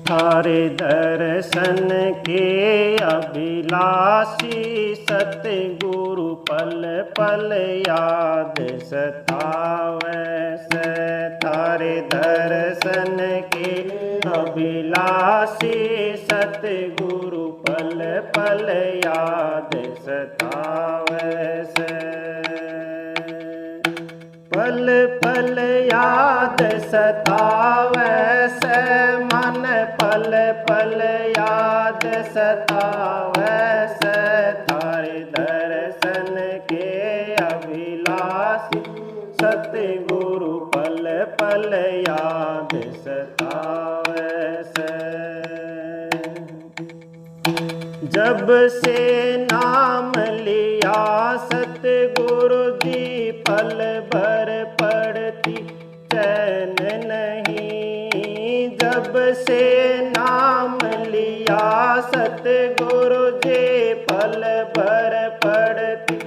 थारे दर्शन के अभिलाषी सतगुरु पल पल याद सतावै से। थारे दर्शन के अभिलाषी सतगुरु पल पल याद सतावै से। पल पल याद सतावै से मन, पल पल याद सतावै से। थारे दर्शन के अभिलाषी सतगुरु पल पल याद सतावै से। जब से नाम लिया सतगुरु जी पल भर पड़ती चैन नहीं। जब से नाम लिया सतगुरु जी पल भर पड़ती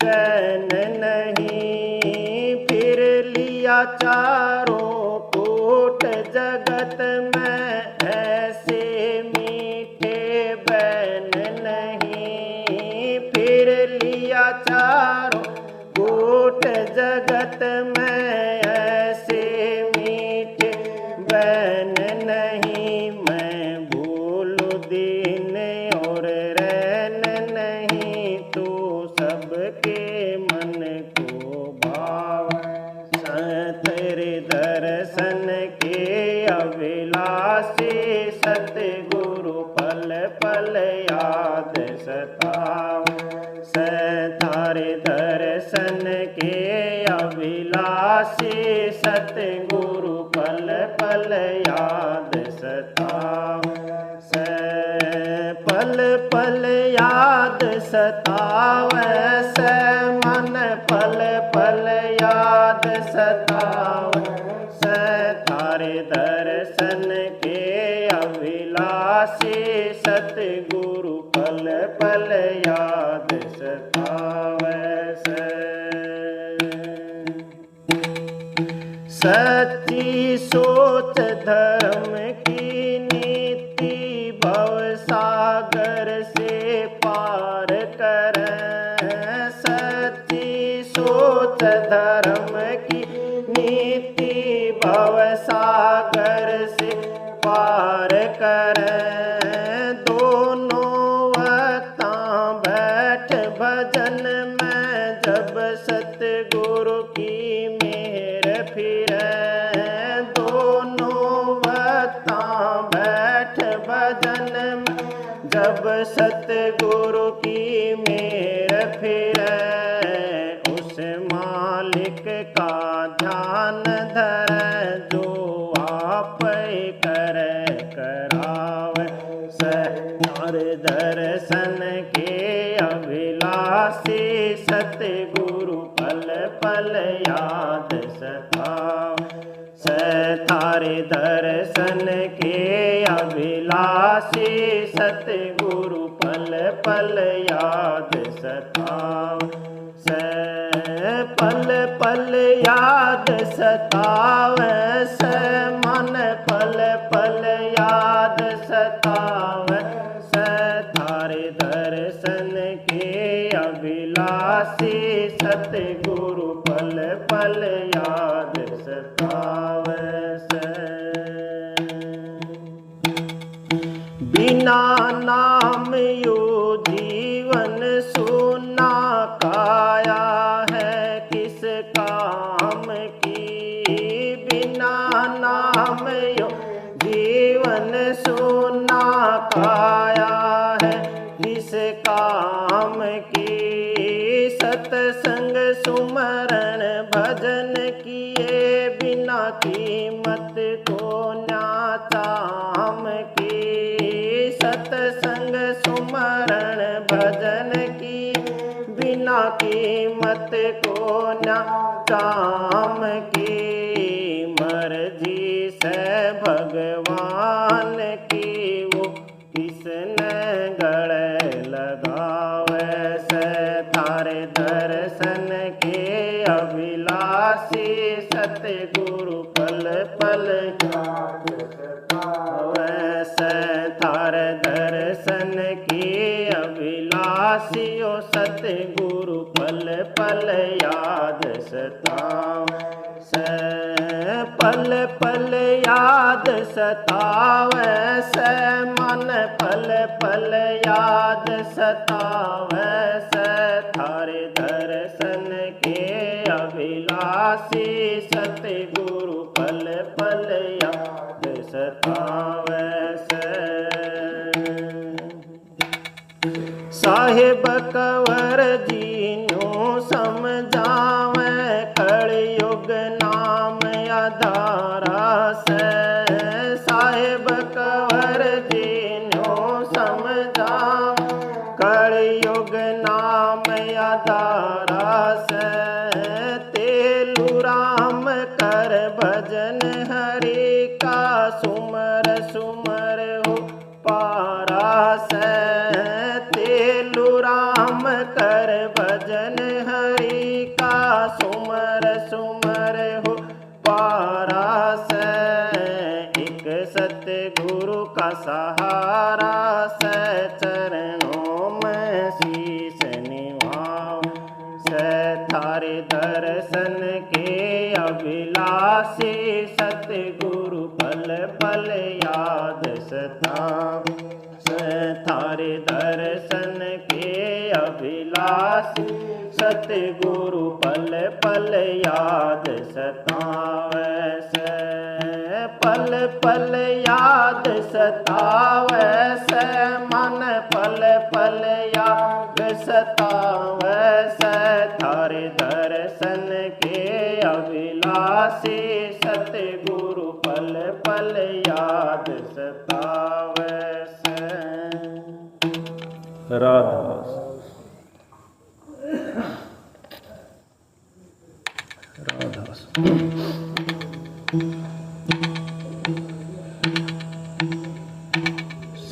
चैन नहीं। फिर लिया चारों कूट जगत में ऐसे मीठे बैन नहीं। फिर लिया चारों कूट जगत में ऐसे मीठे बैन नहीं। मैं भूलूं दिन और रैन नहीं, तू सबके मन को भावै। तेरे दर्शन के अभिलाषी सतगुरु पल पल याद सतावै से। थारे दर्शन के अभिलाषी सतगुरु पल पल याद सतावै से। पल पल याद सतावै से मन, पल पल याद सतावै से। थारे दर्शन के अभिलाषी सतगुरु पल पल याद सतावै से। सच्ची सोच धर्म की नीति भव सागर से पार करें। सच्ची सोच धर्म की नीति भव सागर से पार करें। दोनों वक्ता बैठ भजन में जब सतगुरु की मेहर फिरे। दोनों वक्ता बैठ भजन में जब सतगुरु की मेहर फिरे। उस मालिक का ध्यान धरे जो आप करे करावे से। थारे दर्शन के अभिलाषी सतगुरु पल पल याद सतावै से। थारे दर्शन के अभिलाषी सतगुरु पल पल याद सतावै से। पल पल याद सतावै से मन, पल पल याद सतावै से। थारे दर्शन के अभिलाषी सतगुरु पल पल याद सतावै से। बिना नाम यो जीवन सूना काया है किस काम की। बिना नाम यो जीवन सूना काया है किस काम की। सतसंग सुमरण भजन किए बिना कीमत को न्याचाम की। सतसंग सुमरण भजन की बिना कीमत को न्याचाम की। मर्जी से भगवान की वो किसने गले लगावे से। थारे दर्शन के अभिलाषी सतगुरु पल पल याद सतावै सतगुरु पल पल याद सतावै पल पल याद सतावै से मन पल पल याद सतावै से थारे दर्शन के अभिलाषी सतगुरु पल पल याद सतावै से साहिब कंवर जीनू समझावे कलयुग नाम आधारा से साहिब कंवर जीनू समझावे कलयुग नाम आधारा से तेलू राम कर भजन हरि का सुमर सुमर हो पारा से तेलू राम कर भजन हरि का सुमर सुमर हो पारा से एक सतगुरु का सहारा से चरणों में शीश निभाओ से थारे दर्शन के अभिलाषी सतगुरु पल पल याद सतावै थारे दर्शन के अभिलाषी सतगुरु पल पल याद सतावै से पल पल याद सतावै से मन पल पल याद सतावै से थारे दर्शन के अभिलाषी सतगुरु पल पल याद सतावै से। राधा राधा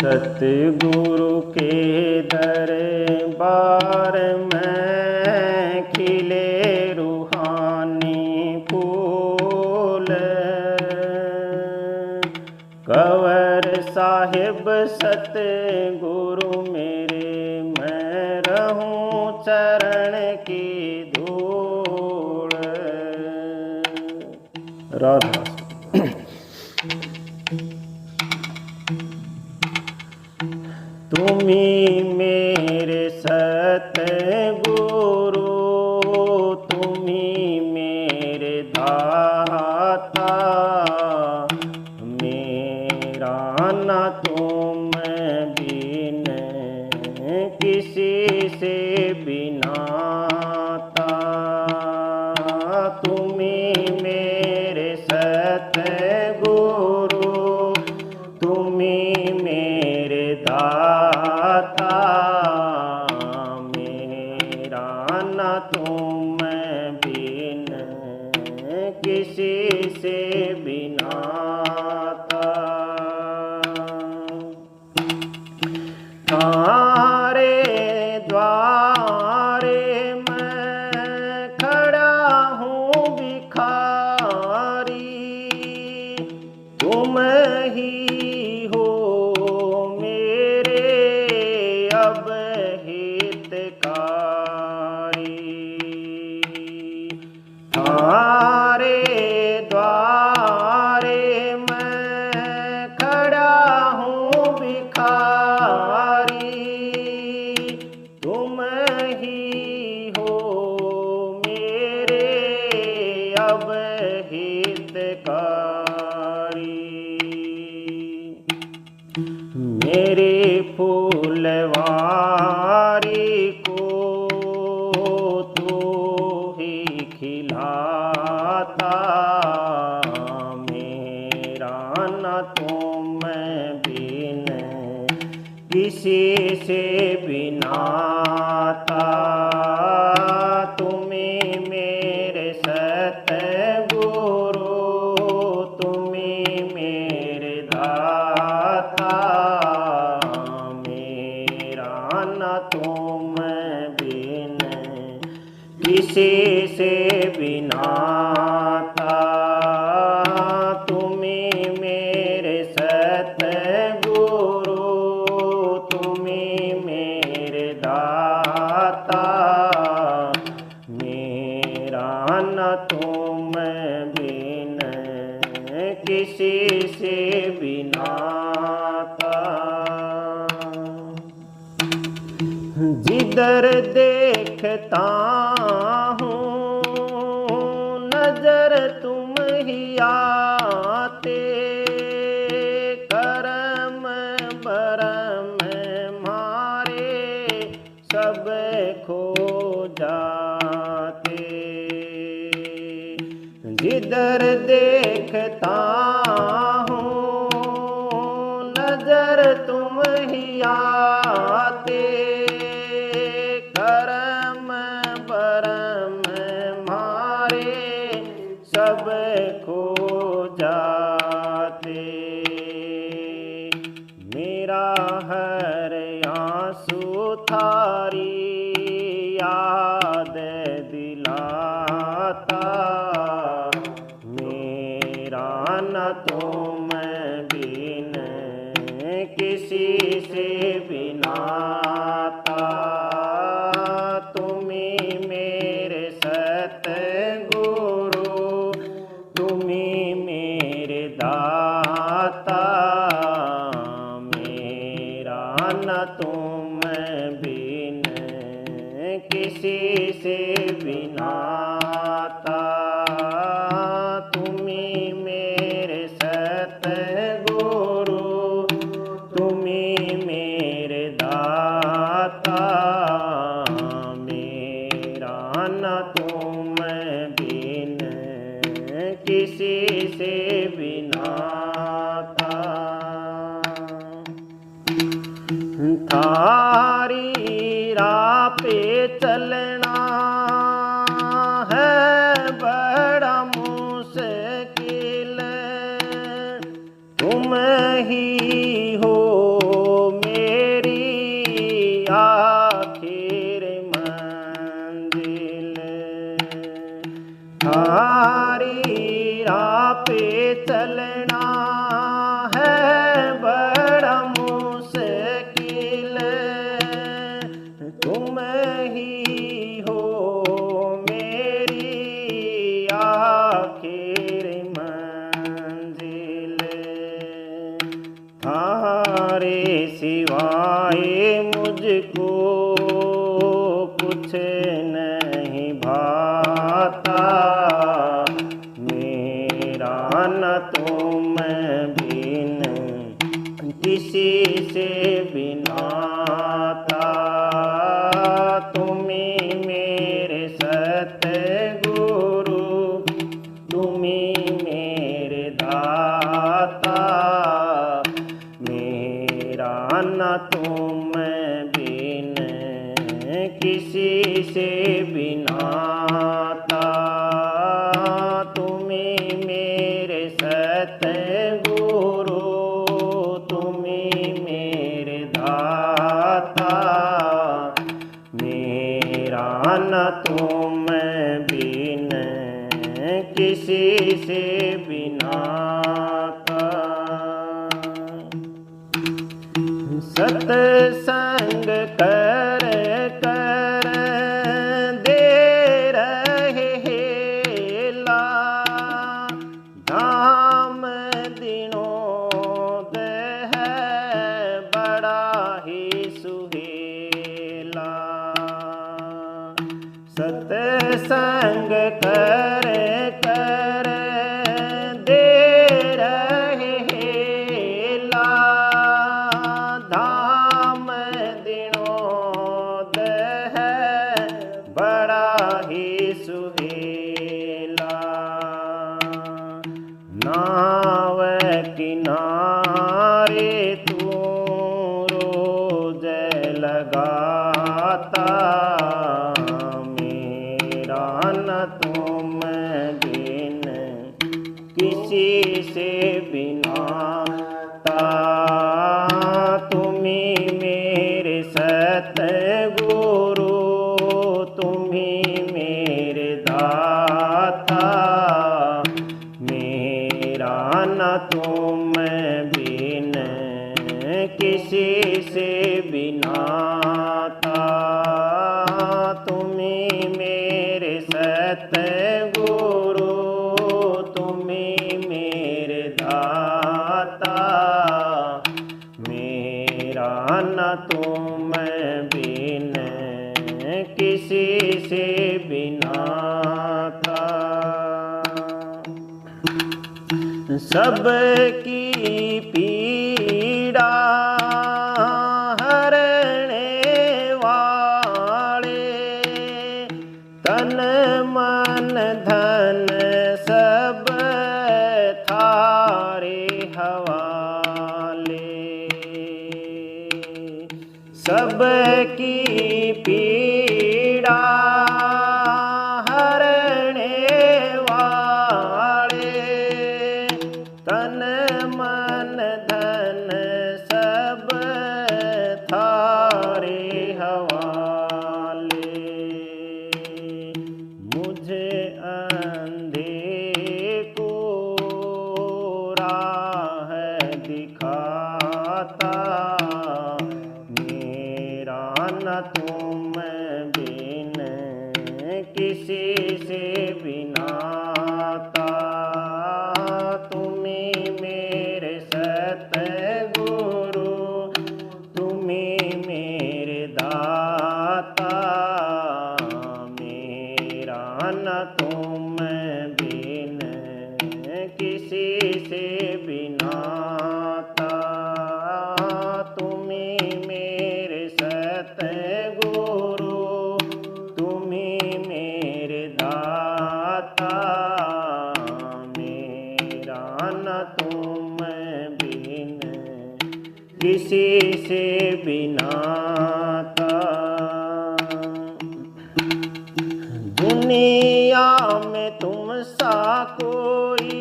सतगुरु के दरबार में खिले रूहानी फूल कंवर साहिब सतगुरु मेरे मैं रहूं चरण की धूल। राधा तुम्ही मेरे सतगुरु तुम्ही मेरे दाता मेरा न तुम बिन किसी से बिनाता तुम्ही मेरे सतगुरु तुम्ही मेरे दाता मेरा न तुम बिन किसी से बिनाता थारे द्वारे मैं खड़ा हूँ भिखारी तुम ही हो मेरे अब हितकारी थारे द्वारे मैं खड़ा हूँ भिखारी तुम ही हो मेरे अब हितकारी मेरे फूलवारी को तू ही खिलाता मेरा न तुम बिन किसी से बिनाता तुम्ही मेरे सतगुरु तुम्ही मेरे दाता मेरा न तुम बिन किसी से बिनाता तुम्ही मेरे सतगुरु तुम्ही मेरे दाता जिधर देखता हूँ नजर तुम ही आते, करम बरम मारे सब खो जाते। जिधर देखता हूँ नजर तुम ही आते, करम बरम मारे सब खो जाते। मेरा हर आंसू थारी याद दिलाता, मेरा न तुम बिन किसी से भी नाता। तुम्ही मेरे सतगुरु, तुम्ही मेरे दाता, मेरा न तुम बिन किसी से भी नाता। तुम्ही मेरे सतगुरु, तुम्ही मेरे दाता, मेरा न तुम बिन किसी से भी नाता। थारी राह पे चलना है बड़ा मुश्किल, तुम ही हो मेरी आखिर मंजिल। थारी राह पे चलना है बड़ा मुश्किल, तुम ही हो मेरी आखिर मंजिल। थारे सिवाय मुझको कुछ नहीं भाता, मेरा न तुम बिन किसी से भी नाता। तुम्ही मेरे सतगुरु, तुम्ही मेरे दाता, मेरा न तुम बिन किसी से भी नाता। तुम्ही मेरे सतगुरु, तुम्ही मेरे दाता, मेरा न तुम बिन किसी से भी नाता। सत्संग कर कर दे रहे हेला, धाम दिनोद है बड़ा ही सुहेला। सत्संग कर कर दे रहे हेला, धाम दिनोद है बड़ा ही सुहेला। नाव किनारे तू रोज लगाता, मेरा न तुम बिन किसी से भी नाता। तुम्ही मेरे सतगुरु, तुम्ही मेरे दाता, मेरा न तुम बिन किसी से भी नाता। तुम्ही मेरे सतगुरु, तुम्ही मेरे दाता, न तुम बिन किसी से बिनाता। सबकी पीड़ा हरने वाले, तन मन धन सब थारे हवाले। सबकी पीड़ा हरने वाले, तन मन धन सब थारे हवाले। मुझे अंधे को राह दिखाता, मेरा न तुम बिन किसी से बिनाता। तुम्हीं मेरे सतगुरु, तुम्हीं मेरे दाता, मेरा न तुम बिन किसी से बिनाता। तुम्हीं मेरे सतगुरु, तुम्हीं मेरे दाता, मेरा न तुम बिन किसी से बिनाता। दुनिया में तुम सा कोई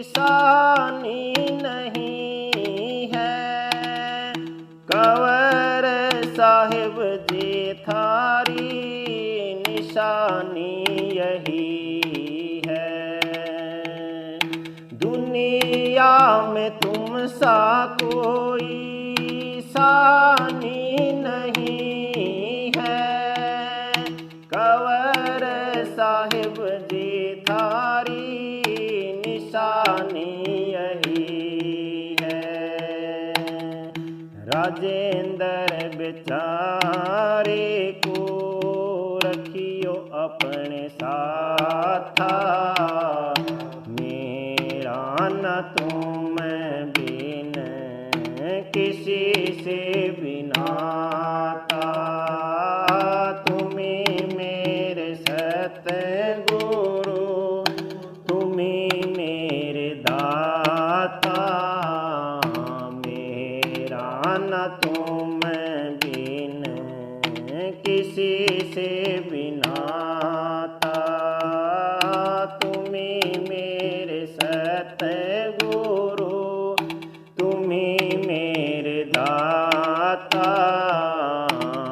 सानी नहीं है, कंवर साहिब जी थारी निशानी यही है। दुनिया में तुम सा कोई सानी नहीं है, कंवर साहिब जी थारी निशानी यही है। राजेंद्र बेचारे को रखियो अपने साथा, मेरा न तुम बिन किसी से बिनाता। तुम्हीं मेरे सतगुरु, तुम्हीं मेरे दाता, मेरा न तुम बिन किसी से बिनाता। तुम्हीं मेरे सतगुरु, तुम्हीं मेरे दाता,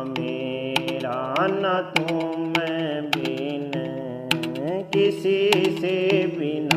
मेरा न तुम बिन किसी से बिना।